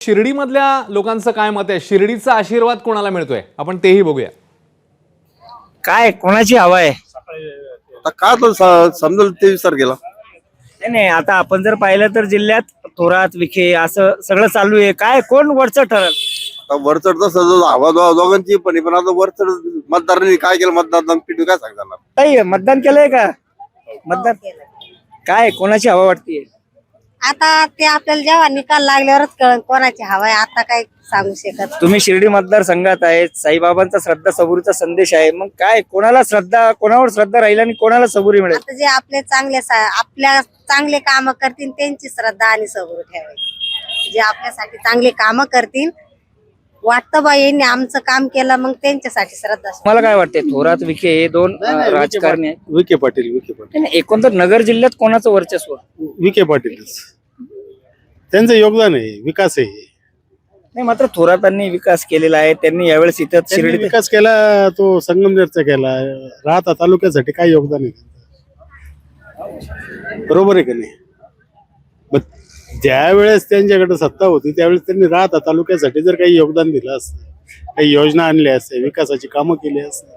शिर्डीमधल्या लोकांचं काय मत आहे? शिर्डीचा आशीर्वाद कोणाला मिळतोय आपण तेही बघूया. काय कोणाची हवा आहे? आता का तर समजेल ते विसर गेला. नाही, आता आपण जर पाहिलं तर जिल्ह्यात थोरात विखे असं सगळं चालू आहे. काय कोण वरचं ठरल? आता वरचढ तसं हवा दोघांची पण आता वरचढ मतदारांनी काय केलं, मतदार पिटू काय सांगणार. ताई, मतदान केलंय का? मतदान काय कोणाची हवा वाटते? आता ते आपल्याला जेव्हा निकाल लागल्यावरच कळण कोणाची हवा आहे. आता काय सांगू शकत. तुम्ही शिर्डी मतदारसंघात आहेत, साईबाबांचा श्रद्धा सबुरीचा संदेश आहे. मग काय कोणाला श्रद्धा, कोणावर श्रद्धा राहील आणि कोणाला सबुरी मिळेल? आता जे आपले आपल्या चांगले काम करतील त्यांची श्रद्धा आणि सबूर ठेवायची. जे आपल्यासाठी चांगले काम करतील, वाटतं बा यांनी आमचं काम केलं, मग त्यांच्यासाठी श्रद्धा. मला काय वाटते, थोरात विखे हे दोन राजकारणी आहेत. विखे पाटील नाही, एकंदर नगर जिल्ह्यात कोणाचं वर्चस्व? विखे पाटीलच त्यांचं योगदान आहे, विकास आहे. नाही, मात्र थोरातांनी विकास केलेला आहे. त्यांनी यावेळेस इथं त्यांनी शिर्डीत विकास केला, तो संगमनेरचा केला. राहता तालुक्यासाठी काय योगदान आहे त्यांचं? बरोबर आहे का नाही? मग ज्या वेळेस त्यांच्याकडे सत्ता होती त्यावेळेस त्यांनी राहता तालुक्यासाठी जर काही योगदान दिलं असतं, काही योजना आणल्या असत्या, विकासाची कामं केली असते,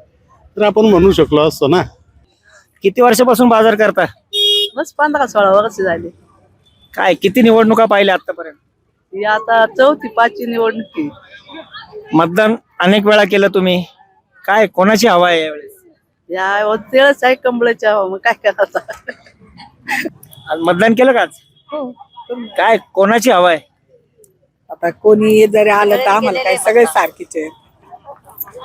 तर आपण म्हणू शकलो असतो ना. किती वर्षापासून बाजार करता? बस 15-16 वर्ष झाली. काय किती निवडणुका पाहिल्या आतापर्यंत? ही आता 4थी-5वी निवडणूक आहे. मतदान अनेक वेळा केलं तुम्ही. काय कोणाची हवा आहे यावेळेस? या तेळच आहे कमळाच्या, मग काय करायचं. आज मतदान केलं का आज? काय कोणाची हवा आहे? आता कोणी जरी आलं तर आम्हाला काय सगळे सारखीच आहे.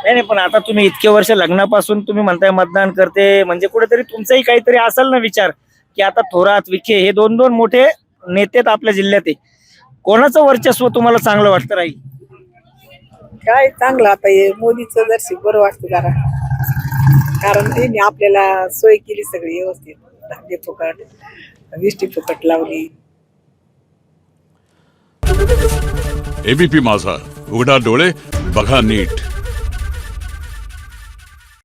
नाही, पण आता तुम्ही इतके वर्ष लग्नापासून तुम्ही म्हणताय मतदान करते, म्हणजे कुठेतरी तुमचाही काहीतरी असेल ना विचार की आता थोरात विखे हे दोन मोठे नेते आपल्या जिल्ह्यात आहे. कोणाचं वर्चस्व तुम्हाला चांगलं वाटतं राहील? काय चांगलं आता हे मोदीचं जर बरं वाटतं जरा, कारण त्यांनी आपल्याला सोय केली सगळी व्यवस्थित. धान्य फुकट, विष्टी फुकट लावली. एबीपी माझा, उघडा डोळे बघा नीट.